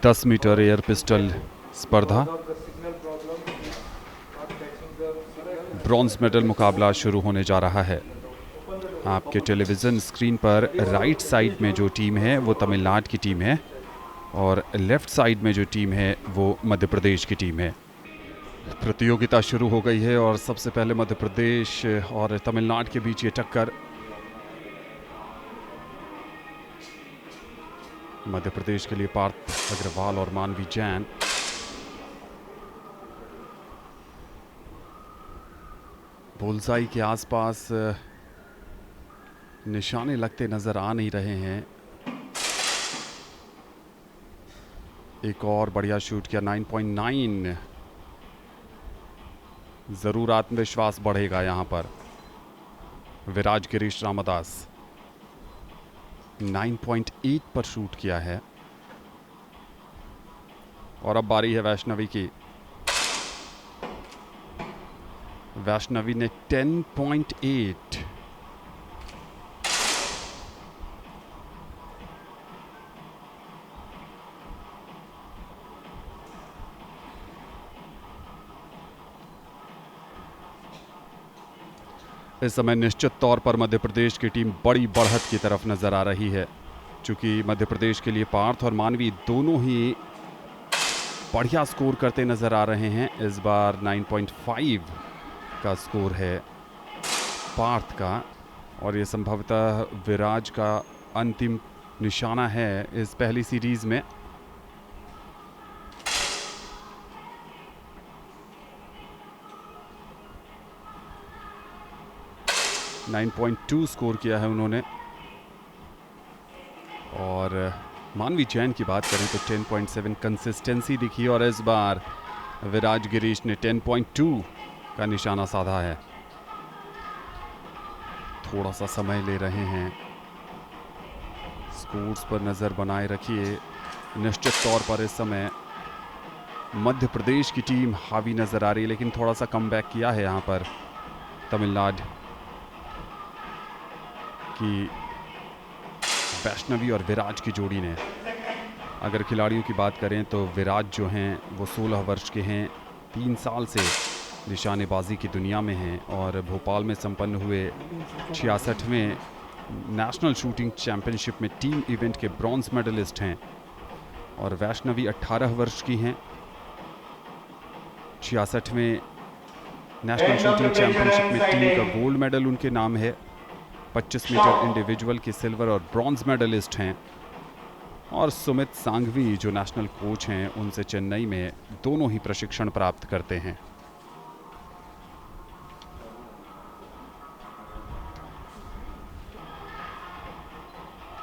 10 metre air pistol स्पर्धा bronze medal मुकाबला शुरू होने जा रहा है। आपके टेलीविज़न स्क्रीन पर राइट साइड में जो टीम है वो तमिलनाडु की टीम है और लेफ़्ट साइड में जो टीम है वो मध्य प्रदेश की टीम है। प्रतियोगिता शुरू हो गई है और सबसे पहले मध्य प्रदेश और तमिलनाडु के बीच ये टक्कर। मध्य प्रदेश के लिए पार्थ अग्रवाल और मानवी जैन। बुलसाई के आसपास निशाने लगते नजर आ नहीं रहे हैं। एक और बढ़िया शूट किया 9.9। जरूर आत्मविश्वास बढ़ेगा यहां पर। विराज गिरीश रामदास 9.8 पर शूट किया है और अब बारी है वैष्णवी की। वैष्णवी ने 10.8। इस समय निश्चित तौर पर मध्य प्रदेश की टीम बड़ी बढ़त की तरफ नजर आ रही है, क्योंकि मध्य प्रदेश के लिए पार्थ और मानवी दोनों ही बढ़िया स्कोर करते नजर आ रहे हैं। इस बार 9.5 का स्कोर है पार्थ का और ये संभवतः विराज का अंतिम निशाना है इस पहली सीरीज में। नाइन 9.2 स्कोर किया है उन्होंने। और मानवी जैन की बात करें तो 10.7 कंसिस्टेंसी दिखी और इस बार विराज गिरीश ने 10.2 का निशाना साधा है। थोड़ा सा समय ले रहे हैं, स्कोर्स पर नज़र बनाए रखिए। निश्चित तौर पर इस समय मध्य प्रदेश की टीम हावी नज़र आ रही है, लेकिन थोड़ा सा कमबैक किया है यहाँ पर तमिलनाडु की वैष्णवी और विराज की जोड़ी ने। अगर खिलाड़ियों की बात करें तो विराज जो हैं वो 16 वर्ष के हैं, 3 साल से निशानेबाजी की दुनिया में हैं और भोपाल में संपन्न हुए 66वें नेशनल शूटिंग चैंपियनशिप में टीम इवेंट के ब्रॉन्ज मेडलिस्ट हैं। और वैष्णवी 18 वर्ष की हैं, 66वें नेशनल शूटिंग चैंपियनशिप में टीम का गोल्ड मेडल उनके नाम है। 25 मीटर इंडिविजुअल की सिल्वर और ब्रॉन्ज मेडलिस्ट हैं। और सुमित सांघवी जो नेशनल कोच हैं उनसे चेन्नई में दोनों ही प्रशिक्षण प्राप्त करते हैं।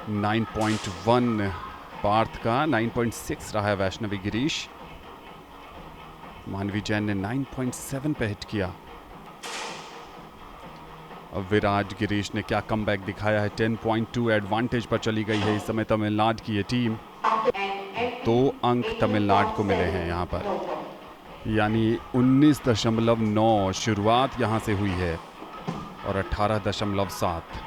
नाइन 9.1 पार्थ का, 9.6 रहा है वैष्णवी गिरीश। मानवी जैन ने 9.7 पे हिट किया। अब विराज गिरीश ने क्या कमबैक दिखाया है। 10.2 एडवांटेज पर चली गई है इस समय तमिलनाडु की ये टीम। 2 अंक तमिलनाडु को मिले हैं यहाँ पर, यानी 19.9 शुरुआत यहाँ से हुई है और 18.7।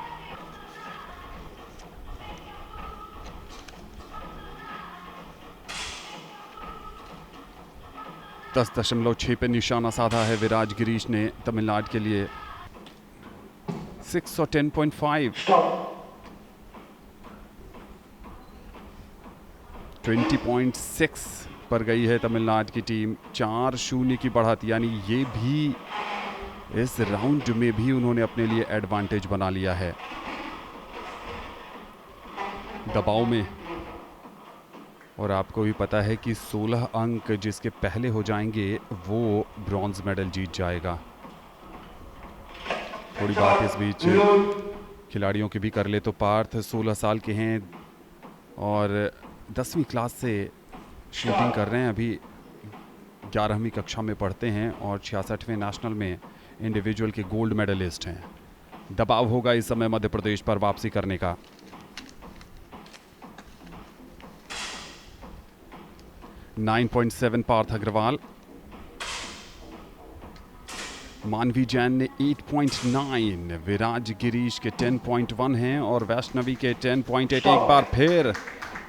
दस 10.6 पे निशाना साधा है विराज गिरीश ने तमिलनाडु के लिए। 6 और 10.5। 20.6 पर गई है तमिलनाडु की टीम। 4-0 की बढ़त, यानी ये भी इस राउंड में भी उन्होंने अपने लिए एडवांटेज बना लिया है। दबाव में, और आपको भी पता है कि 16 अंक जिसके पहले हो जाएंगे वो ब्रॉन्ज मेडल जीत जाएगा। थोड़ी बात इस बीच खिलाड़ियों की भी कर ले तो पार्थ 16 साल के हैं और 10वीं क्लास से शूटिंग कर रहे हैं। अभी 11वीं कक्षा में पढ़ते हैं और 66वें नेशनल में इंडिविजुअल के गोल्ड मेडलिस्ट हैं। दबाव होगा इस समय मध्य प्रदेश पर वापसी करने का। 9.7 पार्थ अग्रवाल। मानवी जैन ने 8.9, विराज गिरीश के 10.1 हैं और वैष्णवी के 10.8। एक बार फिर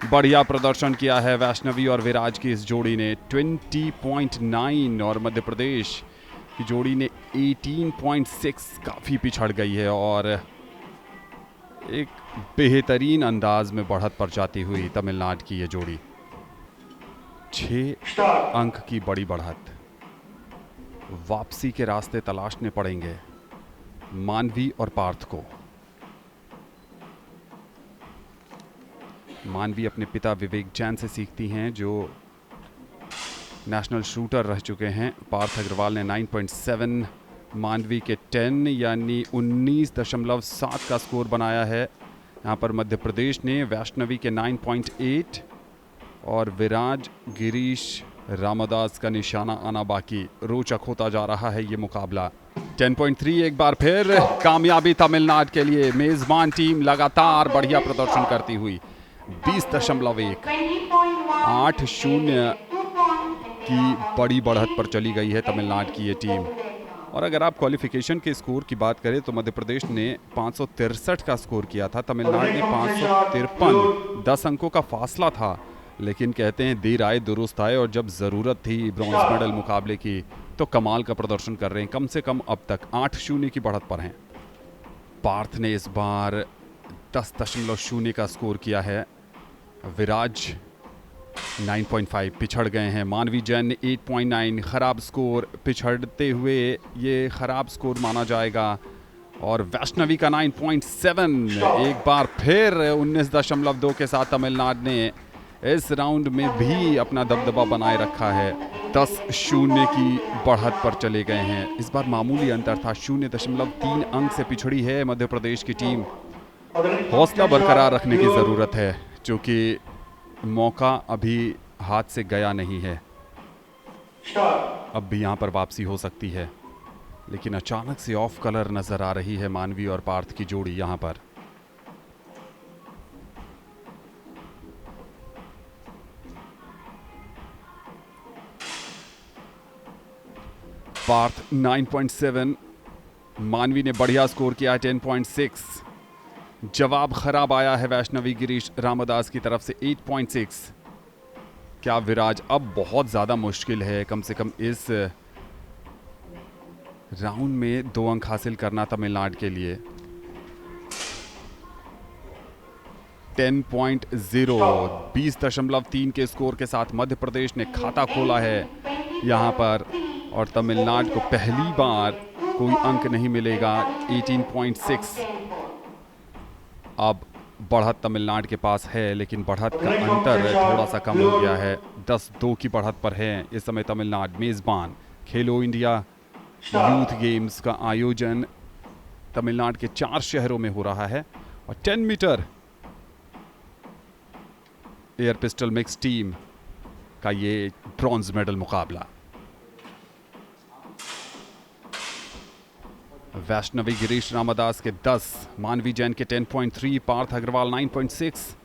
बढ़िया प्रदर्शन किया है वैष्णवी और विराज की इस जोड़ी ने 20.9 और मध्य प्रदेश की जोड़ी ने 18.6 काफ़ी पिछड़ गई है और एक बेहतरीन अंदाज में बढ़त पर जाती हुई तमिलनाडु की ये जोड़ी 6 अंक की बड़ी बढ़त। वापसी के रास्ते तलाशने पड़ेंगे मानवी और पार्थ को। मानवी अपने पिता विवेक जैन से सीखती हैं जो नेशनल शूटर रह चुके हैं। पार्थ अग्रवाल ने 9.7, मानवी के 10 यानी 19.7 का स्कोर बनाया है। यहाँ पर मध्य प्रदेश ने वैष्णवी के 9.8 और विराज गिरीश रामदास का निशाना आना बाकी। रोचक होता जा रहा है ये मुकाबला। 10.3 एक बार फिर कामयाबी तमिलनाडु के लिए। मेजबान टीम लगातार बढ़िया प्रदर्शन करती हुई 20.1 8-0 की बड़ी बढ़त पर चली गई है तमिलनाडु की ये टीम। और अगर आप क्वालिफिकेशन के स्कोर की बात करें तो मध्य प्रदेश ने 563 का स्कोर किया था, तमिलनाडु ने 553। 10 अंकों का फासला था, लेकिन कहते हैं देर आए दुरुस्त आए और जब ज़रूरत थी ब्रॉन्ज मेडल मुकाबले की तो कमाल का प्रदर्शन कर रहे हैं। कम से कम अब तक 8-0 की बढ़त पर हैं। पार्थ ने इस बार 10.0 का स्कोर किया है। विराज 9.5 पिछड़ गए हैं। मानवी जैन ने 8.9 ख़राब स्कोर, पिछड़ते हुए ये ख़राब स्कोर माना जाएगा। और वैष्णवी का 9.7 एक बार फिर 19.2 के साथ तमिलनाडु ने इस राउंड में भी अपना दबदबा बनाए रखा है। 10-0 की बढ़त पर चले गए हैं। इस बार मामूली अंतर था, 0.3 अंक से पिछड़ी है मध्य प्रदेश की टीम। हौसला बरकरार रखने की ज़रूरत है क्योंकि मौका अभी हाथ से गया नहीं है। अब भी यहाँ पर वापसी हो सकती है, लेकिन अचानक से ऑफ कलर नजर आ रही है मानवी और पार्थ की जोड़ी। यहाँ पर पार्थ 9.7, मानवी ने बढ़िया स्कोर किया 10.6। जवाब खराब आया है वैष्णवी गिरीश रामदास की तरफ से 8.6। क्या विराज अब बहुत ज़्यादा मुश्किल है कम से कम इस राउंड में 2 अंक हासिल करना तमिलनाडु के लिए। 10.0 20.3 के स्कोर के साथ मध्य प्रदेश ने खाता खोला है यहाँ पर और तमिलनाडु को पहली बार कोई अंक नहीं मिलेगा। 18.6 अब बढ़त तमिलनाडु के पास है, लेकिन बढ़त का अंतर थोड़ा सा कम हो गया है। 10-2 की बढ़त पर है इस समय तमिलनाडु। मेज़बान खेलो इंडिया यूथ गेम्स का आयोजन तमिलनाडु के 4 शहरों में हो रहा है और 10 metre air pistol mix team का ये ब्रॉन्ज मेडल मुकाबला। वैष्णवी गिरीश रामदास के 10, मानवी जैन के 10.3, पार्थ अग्रवाल 9.6।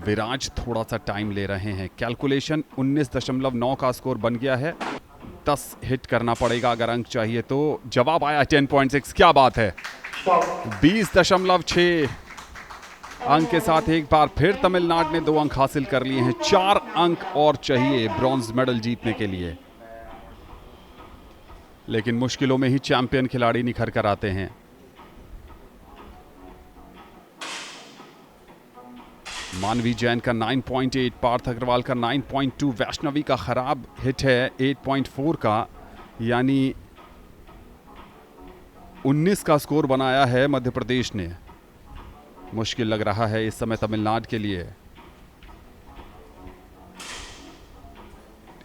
विराज थोड़ा सा टाइम ले रहे हैं। कैलकुलेशन 19.9 का स्कोर बन गया है। 10 हिट करना पड़ेगा अगर अंक चाहिए तो। जवाब आया 10.6, क्या बात है। 20.6 अंक के साथ एक बार फिर तमिलनाडु ने 2 अंक हासिल कर लिए हैं। 4 अंक और चाहिए ब्रॉन्ज मेडल जीतने के लिए, लेकिन मुश्किलों में ही चैंपियन खिलाड़ी निखर कर आते हैं। मानवी जैन का 9.8, पार्थ अग्रवाल का 9.2, वैष्णवी का खराब हिट है 8.4 का, यानी 19 का स्कोर बनाया है मध्य प्रदेश ने। मुश्किल लग रहा है इस समय तमिलनाडु के लिए।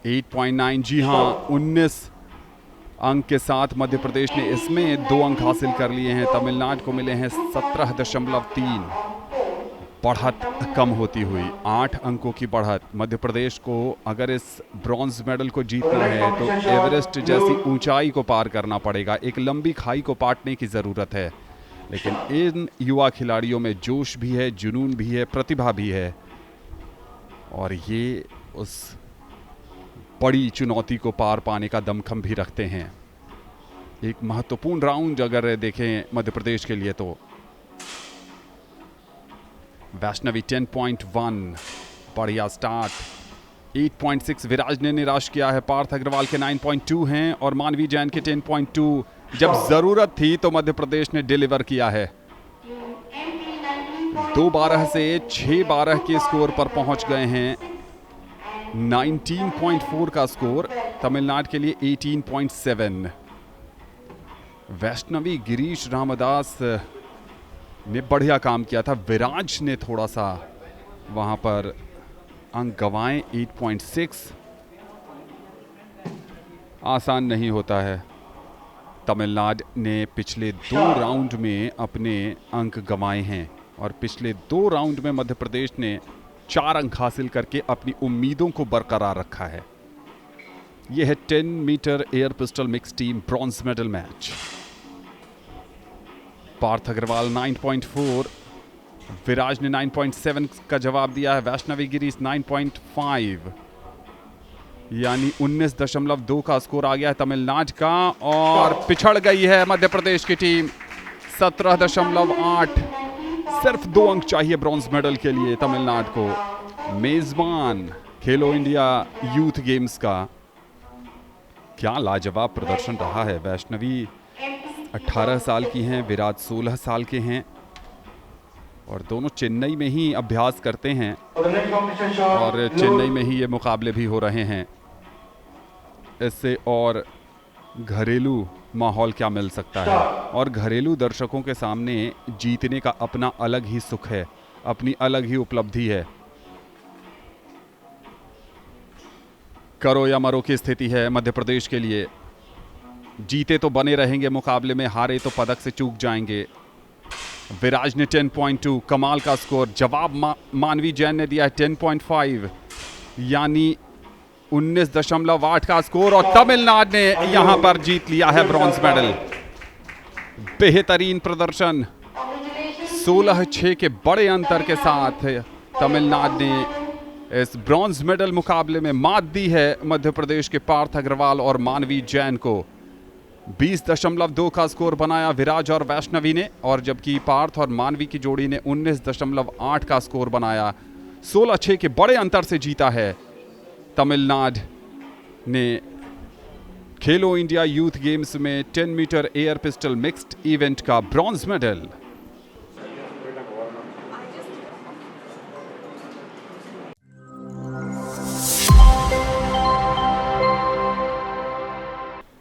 8.9, जी हाँ, 19 अंक के साथ मध्य प्रदेश ने इसमें 2 अंक हासिल कर लिए हैं। तमिलनाडु को मिले हैं 17.3। बढ़त कम होती हुई 8 अंकों की बढ़त। मध्य प्रदेश को अगर इस ब्रॉन्ज मेडल को जीतना है तो एवरेस्ट जैसी ऊंचाई को पार करना पड़ेगा। एक लंबी खाई को पाटने की ज़रूरत है, लेकिन इन युवा खिलाड़ियों में जोश भी है, जुनून भी है, प्रतिभा भी है और ये उस बड़ी चुनौती को पार पाने का दमखम भी रखते हैं। एक महत्वपूर्ण राउंड अगर देखें मध्य प्रदेश के लिए तो वैष्णवी 10.1, बढ़िया स्टार्ट। 8.6 विराज ने निराश किया है। पार्थ अग्रवाल के 9.2 हैं और मानवी जैन के 10.2। जब जरूरत थी तो मध्य प्रदेश ने डिलीवर किया है। 2-12 से 6-12 के स्कोर पर पहुंच गए हैं। 19.4 का स्कोर, तमिलनाडु के लिए 18.7। वैष्णवी गिरीश रामदास ने बढ़िया काम किया था। विराज ने थोड़ा सा वहां पर अंक गंवाए। 8.6 आसान नहीं होता है। तमिलनाडु ने पिछले 2 राउंड में अपने अंक गंवाए हैं और पिछले 2 राउंड में मध्य प्रदेश ने 4 अंक हासिल करके अपनी उम्मीदों को बरकरार रखा है। यह है 10 metre air pistol mix team bronze medal match. Parth Agarwal 9.4, Viraj ने 9.7 का जवाब दिया है। वैष्णवी गिरीश 9.5, यानी 19.2 का स्कोर आ गया है तमिलनाडु का और पिछड़ गई है मध्य प्रदेश की टीम। 17.8, सिर्फ 2 अंक चाहिए ब्रॉन्ज मेडल के लिए तमिलनाडु को। मेजबान खेलो इंडिया यूथ गेम्स का क्या लाजवाब प्रदर्शन रहा है। वैष्णवी 18 साल की हैं, विराज 16 साल के हैं और दोनों चेन्नई में ही अभ्यास करते हैं और चेन्नई में ही ये मुकाबले भी हो रहे हैं। इससे और घरेलू माहौल क्या मिल सकता है, और घरेलू दर्शकों के सामने जीतने का अपना अलग ही सुख है, अपनी अलग ही उपलब्धि है। करो या मरो की स्थिति है मध्य प्रदेश के लिए। जीते तो बने रहेंगे मुकाबले में, हारे तो पदक से चूक जाएंगे। विराज ने 10.2, कमाल का स्कोर। जवाब मानवी जैन ने दिया है 10.5, यानी 19.8 का स्कोर और तमिलनाडु ने यहां पर जीत लिया है ब्रॉन्ज मेडल। बेहतरीन प्रदर्शन, 16-6 के बड़े अंतर के साथ तमिलनाडु ने इस ब्रॉन्ज मेडल मुकाबले में मात दी है मध्य प्रदेश के पार्थ अग्रवाल और मानवी जैन को। 20.2 का स्कोर बनाया विराज और वैष्णवी ने, और जबकि पार्थ और मानवी की जोड़ी ने 19.8 का स्कोर बनाया। 16-6 के बड़े अंतर से जीता है तमिलनाडु ने खेलो इंडिया यूथ गेम्स में 10 metre air pistol mixed event का ब्रॉन्ज मेडल।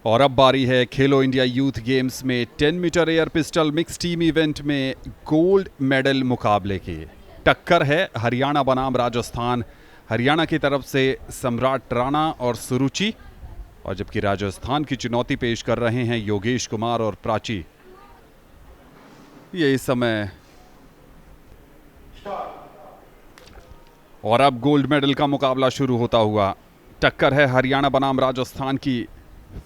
और अब बारी है खेलो इंडिया यूथ गेम्स में 10 metre air pistol mix team event में गोल्ड मेडल मुकाबले की। टक्कर है हरियाणा बनाम राजस्थान। हरियाणा की तरफ से सम्राट राणा और सुरुचि, और जबकि राजस्थान की चुनौती पेश कर रहे हैं योगेश कुमार और प्राची। ये इस समय और अब गोल्ड मेडल का मुकाबला शुरू होता हुआ। टक्कर है हरियाणा बनाम राजस्थान की।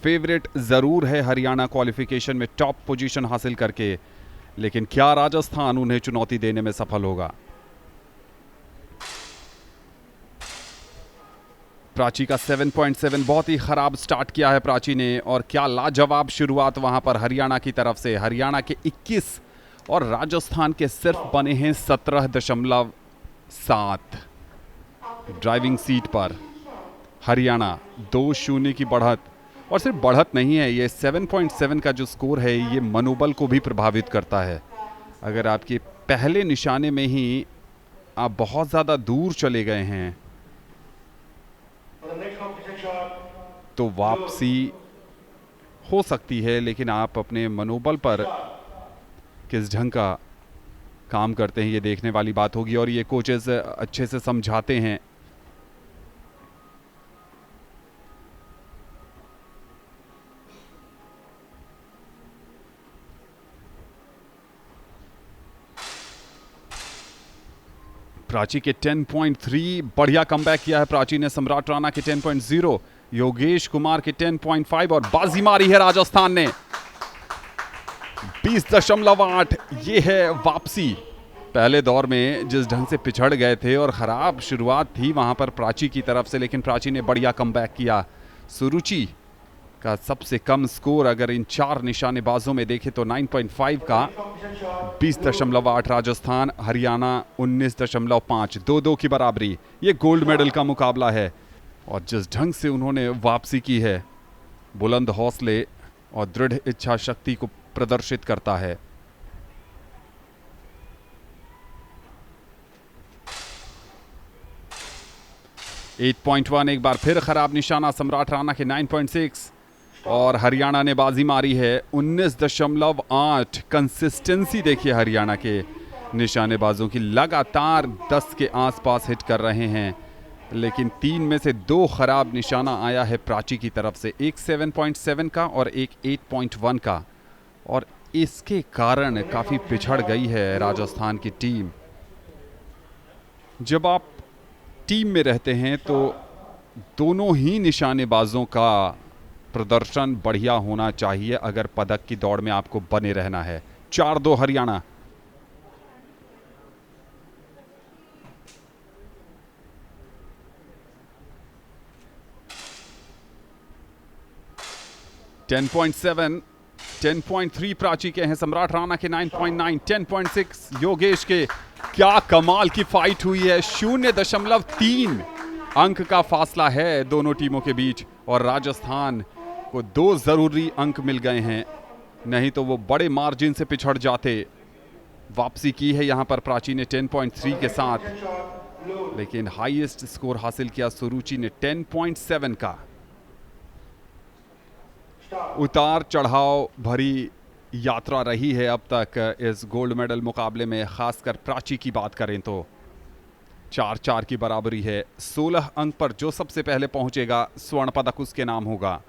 फेवरेट जरूर है हरियाणा क्वालिफिकेशन में टॉप पोजीशन हासिल करके, लेकिन क्या राजस्थान उन्हें चुनौती देने में सफल होगा? प्राची का 7.7, बहुत ही खराब स्टार्ट किया है प्राची ने, और क्या लाजवाब शुरुआत वहां पर हरियाणा की तरफ से। हरियाणा के 21 और राजस्थान के सिर्फ बने हैं 17.7। ड्राइविंग सीट पर हरियाणा 2-0 की बढ़त, और सिर्फ बढ़त नहीं है, ये 7.7 का जो स्कोर है ये मनोबल को भी प्रभावित करता है। अगर आपके पहले निशाने में ही आप बहुत ज़्यादा दूर चले गए हैं तो वापसी हो सकती है, लेकिन आप अपने मनोबल पर किस ढंग का काम करते हैं ये देखने वाली बात होगी, और ये कोचेस अच्छे से समझाते हैं। प्राची के 10.3, बढ़िया कमबैक किया है प्राची ने। सम्राट राणा के 10.0, योगेश कुमार के 10.5, और बाजी मारी है राजस्थान ने 20.8। ये है वापसी। पहले दौर में जिस ढंग से पिछड़ गए थे और खराब शुरुआत थी वहां पर प्राची की तरफ से, लेकिन प्राची ने बढ़िया कमबैक किया। सुरुचि का सबसे कम स्कोर अगर इन 4 निशानेबाजों में देखें तो 9.5 का 20.8 राजस्थान, हरियाणा 19.5, 2-2 की बराबरी। ये गोल्ड मेडल का मुकाबला है और जिस ढंग से उन्होंने वापसी की है, बुलंद हौसले और दृढ़ इच्छा शक्ति को प्रदर्शित करता है। एट 8.1 एक बार फिर खराब निशाना सम्राट राणा के 9.6 और हरियाणा ने बाजी मारी है 19.8। कंसिस्टेंसी देखिए हरियाणा के निशानेबाजों की, लगातार 10 के आसपास हिट कर रहे हैं, लेकिन 3 में से 2 खराब निशाना आया है प्राची की तरफ से, एक 7.7 का और एक 8.1 का, और इसके कारण काफ़ी पिछड़ गई है राजस्थान की टीम। जब आप टीम में रहते हैं तो दोनों ही निशानेबाजों का प्रदर्शन बढ़िया होना चाहिए अगर पदक की दौड़ में आपको बने रहना है। 4-2 हरियाणा। टेन 10.3 प्राची के हैं, सम्राट राणा के 9.9, 10.6 योगेश के। क्या कमाल की फाइट हुई है, 0.3 अंक का फासला है दोनों टीमों के बीच और राजस्थान को 2 जरूरी अंक मिल गए हैं, नहीं तो वो बड़े मार्जिन से पिछड़ जाते। वापसी की है यहां पर प्राची ने 10.3 के साथ, लेकिन हाईएस्ट स्कोर हासिल किया सुरुचि ने 10.7 का। उतार चढ़ाव भरी यात्रा रही है अब तक इस गोल्ड मेडल मुकाबले में, खासकर प्राची की बात करें तो 4-4 की बराबरी है। 16 अंक पर जो सबसे पहले पहुंचेगा स्वर्ण पदक उसके नाम होगा।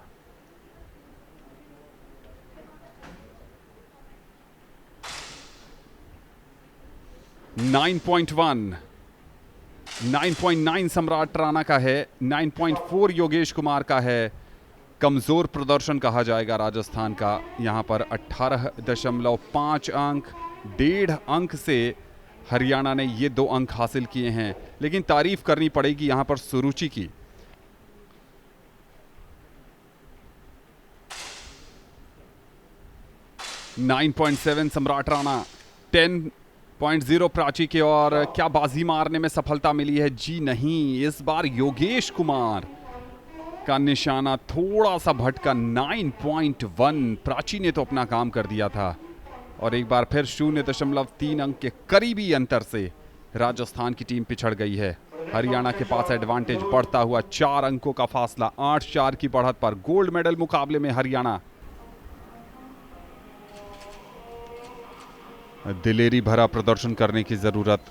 नाइन 9.9 सम्राट राणा का है, 9.4 योगेश कुमार का है। कमजोर प्रदर्शन कहा जाएगा राजस्थान का यहां पर। 18.5 अंक, 1.5 अंक से हरियाणा ने ये 2 अंक हासिल किए हैं, लेकिन तारीफ करनी पड़ेगी यहां पर सुरुचि की। नाइन 9.7 सम्राट राणा, 10.0 प्राची के। और क्या बाजी मारने में सफलता मिली है? जी नहीं, इस बार योगेश कुमार का निशाना थोड़ा सा भटका। 9.1 प्राची ने तो अपना काम कर दिया था और एक बार फिर 0.3 अंक के करीबी अंतर से राजस्थान की टीम पिछड़ गई है। हरियाणा के पास एडवांटेज बढ़ता हुआ 4 अंकों का फासला, 8-4 की बढ़त पर गोल्ड मेडल मुकाबले में हरियाणा। दिलेरी भरा प्रदर्शन करने की जरूरत।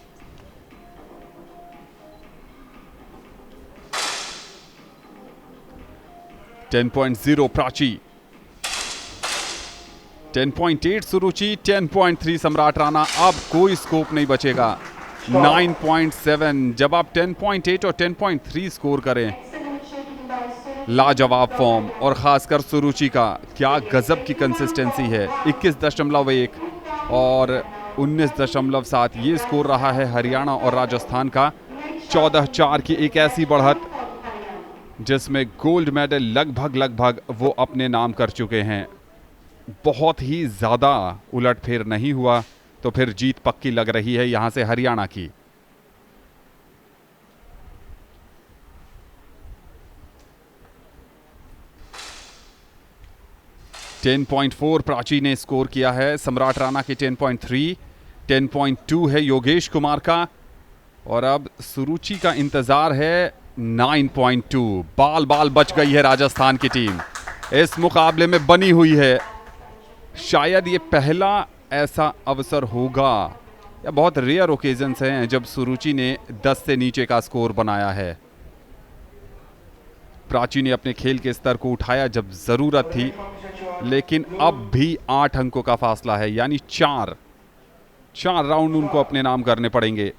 टेन 10.0 प्राची, 10.8 सुरुचि, 10.3 सम्राट राणा। अब कोई स्कोप नहीं बचेगा। 9.7। जब आप 10.8 और 10.3 स्कोर करें, लाजवाब फॉर्म, और खासकर सुरुचि का क्या गजब की कंसिस्टेंसी है। 21.1 और 19.7 ये स्कोर रहा है हरियाणा और राजस्थान का। 14-4 की एक ऐसी बढ़त जिसमें गोल्ड मेडल लगभग वो अपने नाम कर चुके हैं। बहुत ही ज़्यादा उलटफेर नहीं हुआ तो फिर जीत पक्की लग रही है यहां से हरियाणा की। टेन 10.4 प्राची ने स्कोर किया है, सम्राट राणा के 10.3, 10.2 है योगेश कुमार का, और अब सुरुचि का इंतजार है 9.2। बाल बच गई है राजस्थान की टीम, इस मुकाबले में बनी हुई है। शायद ये पहला ऐसा अवसर होगा, या बहुत रेयर ओकेजन्स हैं जब सुरुचि ने 10 से नीचे का स्कोर बनाया है। प्राची ने अपने खेल के स्तर को उठाया जब जरूरत थी, लेकिन अब भी 8 अंकों का फासला है, यानी 4 राउंड उनको अपने नाम करने पड़ेंगे,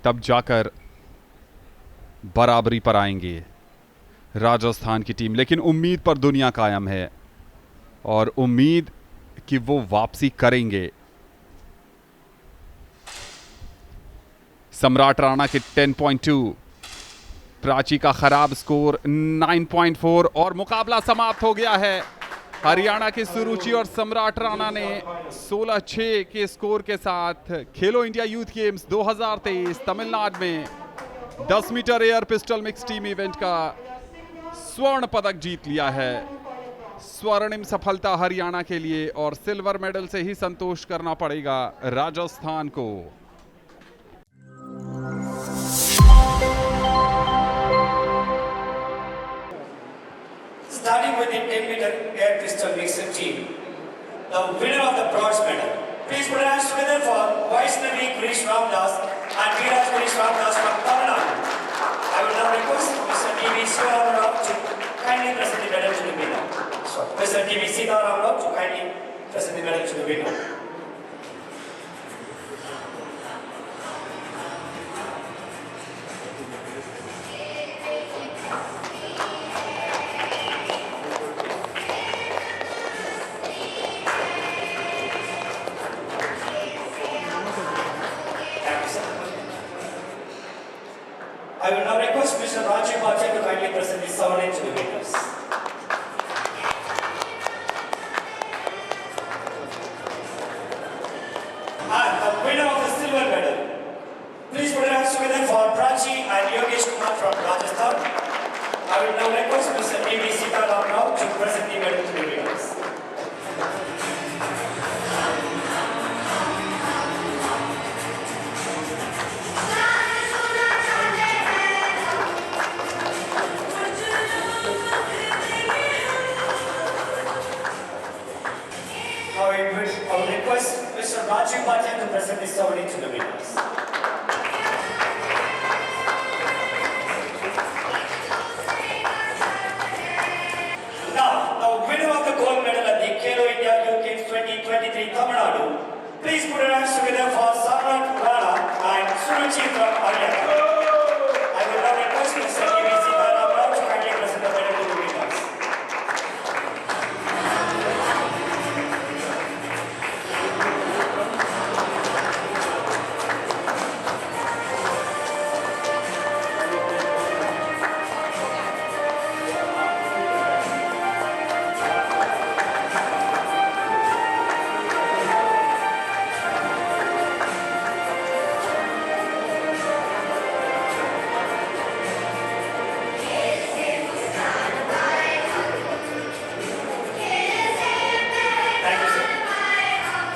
तब जाकर बराबरी पर आएंगे राजस्थान की टीम। लेकिन उम्मीद पर दुनिया कायम है और उम्मीद कि वो वापसी करेंगे। सम्राट राणा के 10.2, प्राची का खराब स्कोर 9.4 और मुकाबला समाप्त हो गया है। हरियाणा की सुरुचि और सम्राट राणा ने 16-6 के स्कोर के साथ खेलो इंडिया यूथ गेम्स 2023 तमिलनाडु में 10 metre air pistol mix team event का स्वर्ण पदक जीत लिया है। स्वर्णिम सफलता हरियाणा के लिए और सिल्वर मेडल से ही संतोष करना पड़ेगा राजस्थान को। Starting with the 10 meter air pistol mixed team, the winner of the bronze medal. Please put your hands together for Vaishnavi Girish Ramdas and Viraj Girish Ramdas from Tamil Nadu. I will now request Mr. T.V. Sitaram Rao to kindly present the medal to the winner. Mr. T.V. Sitaram Rao to kindly present the medal to the winner. I will now request Mr. Rajiv Bhatia to kindly present the sovereign to the winners. And the winner of the silver medal. Please put your hands together for Prachi and Yogesh Kumar from Rajasthan. I will now request Mr. T.V. Sitaram Rao to present the medal to the winners. I will request Mr. Rajiv Bhatia to present the ceremony to the winners. Now, the winner of the gold medal at the Khelo India Youth Games 2023 Tamil Nadu. Please put your hands together for Samrat Rana and Suruchi from Haryana. I will now request Mr. T.V. Sitaram Rao to kindly present the medal to the winners.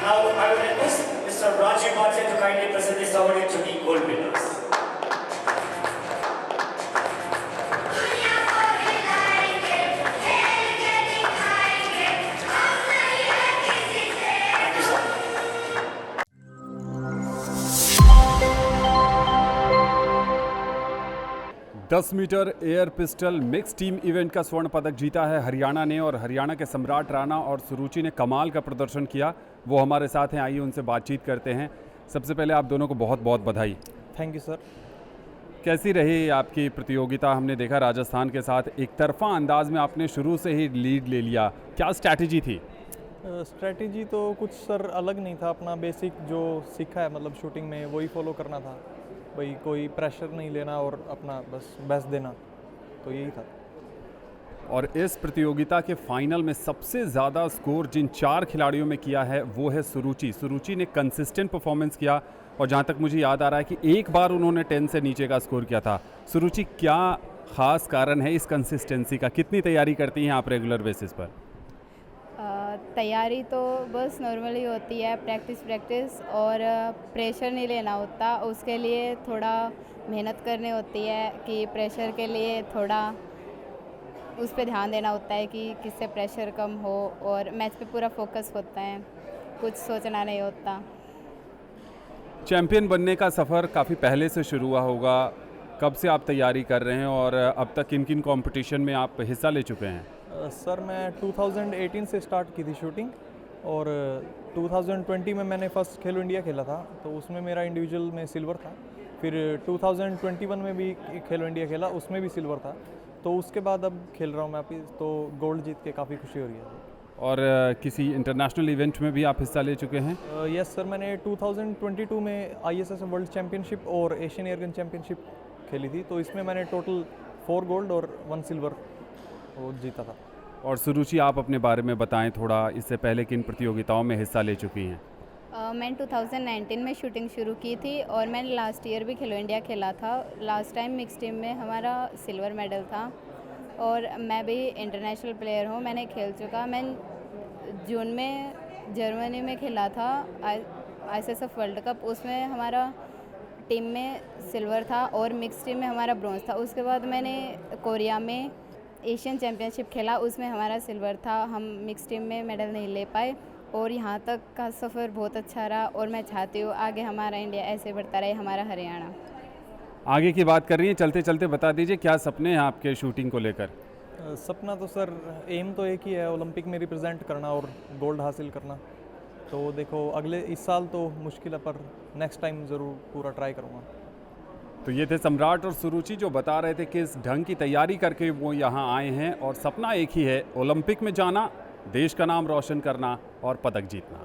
Now I will request Mr. Rajiv Bhatia to kindly present this award to the gold winners. Thank you, sir. दस metre air pistol mix team event का स्वर्ण पदक जीता है हरियाणा ने और हरियाणा के सम्राट राणा और सुरुचि ने कमाल का प्रदर्शन किया। वो हमारे साथ हैं, आइए उनसे बातचीत करते हैं। सबसे पहले आप दोनों को बहुत बहुत बधाई। Thank you sir. कैसी रही आपकी प्रतियोगिता? हमने देखा राजस्थान के साथ एक तरफा अंदाज में आपने शुरू से ही लीड ले लिया, क्या स्ट्रैटेजी थी? स्ट्रैटेजी तो कुछ सर अलग नहीं था, अपना बेसिक जो सीखा है मतलब शूटिंग में वही फॉलो करना था। भाई कोई प्रेशर नहीं लेना और अपना बस बेस्ट देना, तो यही था। और इस प्रतियोगिता के फाइनल में सबसे ज़्यादा स्कोर जिन 4 खिलाड़ियों में किया है वो है सुरुचि। सुरुचि ने कंसिस्टेंट परफॉर्मेंस किया और जहाँ तक मुझे याद आ रहा है कि एक बार उन्होंने 10 से नीचे का स्कोर किया था। सुरुचि, क्या ख़ास कारण है इस कंसिस्टेंसी का? कितनी तैयारी करती हैं आप रेगुलर बेसिस पर? तैयारी तो बस नॉर्मली होती है, प्रैक्टिस और प्रेशर नहीं लेना होता। उसके लिए थोड़ा मेहनत करनी होती है कि प्रेशर के लिए थोड़ा उस पर ध्यान देना होता है कि किससे प्रेशर कम हो और मैच पे पूरा फोकस होता है, कुछ सोचना नहीं होता। चैंपियन बनने का सफ़र काफ़ी पहले से शुरू हुआ होगा, कब से आप तैयारी कर रहे हैं और अब तक किन किन कंपटीशन में आप हिस्सा ले चुके हैं? सर मैं 2018 से स्टार्ट की थी शूटिंग और 2020 में मैंने फर्स्ट खेलो इंडिया खेला था, तो उसमें मेरा इंडिविजुअल में सिल्वर था। फिर 2021 में भी खेलो इंडिया खेला, उसमें भी सिल्वर था। तो उसके बाद अब खेल रहा हूँ मैं वापिस, तो गोल्ड जीत के काफ़ी खुशी हो रही है। और किसी इंटरनेशनल इवेंट में भी आप हिस्सा ले चुके हैं? यस सर, मैंने 2022 में ISS वर्ल्ड चैम्पियनशिप और एशियन एयरगन चैम्पियनशिप खेली थी, तो इसमें मैंने टोटल 4 गोल्ड और 1 सिल्वर वो जीता था। और सुरुचि, आप अपने बारे में बताएं थोड़ा, इससे पहले किन प्रतियोगिताओं में हिस्सा ले चुकी हैं? मैंने 2019 में शूटिंग शुरू की थी और मैंने लास्ट ईयर भी खेलो इंडिया खेला था। लास्ट टाइम मिक्स टीम में हमारा सिल्वर मेडल था और मैं भी इंटरनेशनल प्लेयर हूँ, मैंने खेल चुका। मैं जून में जर्मनी में खेला था ISSF वर्ल्ड कप, उसमें हमारा टीम में सिल्वर था और मिक्स टीम में हमारा ब्रॉन्ज था। उसके बाद मैंने कोरिया में एशियन चैम्पियनशिप खेला, उसमें हमारा सिल्वर था। हम मिक्स टीम में मेडल नहीं ले पाए और यहाँ तक का सफ़र बहुत अच्छा रहा और मैं चाहती हूँ आगे हमारा इंडिया ऐसे बढ़ता रहे, हमारा हरियाणा। आगे की बात कर रही हैं, चलते चलते बता दीजिए क्या सपने हैं आपके शूटिंग को लेकर? सपना तो सर, एम तो एक ही है, ओलंपिक में रिप्रेजेंट करना और गोल्ड हासिल करना। तो देखो अगले इस साल तो मुश्किल है, पर नेक्स्ट टाइम ज़रूर पूरा ट्राई करूँगा। तो ये थे सम्राट और सुरुचि जो बता रहे थे कि इस ढंग की तैयारी करके वो यहाँ आए हैं और सपना एक ही है, ओलंपिक में जाना, देश का नाम रोशन करना और पदक जीतना।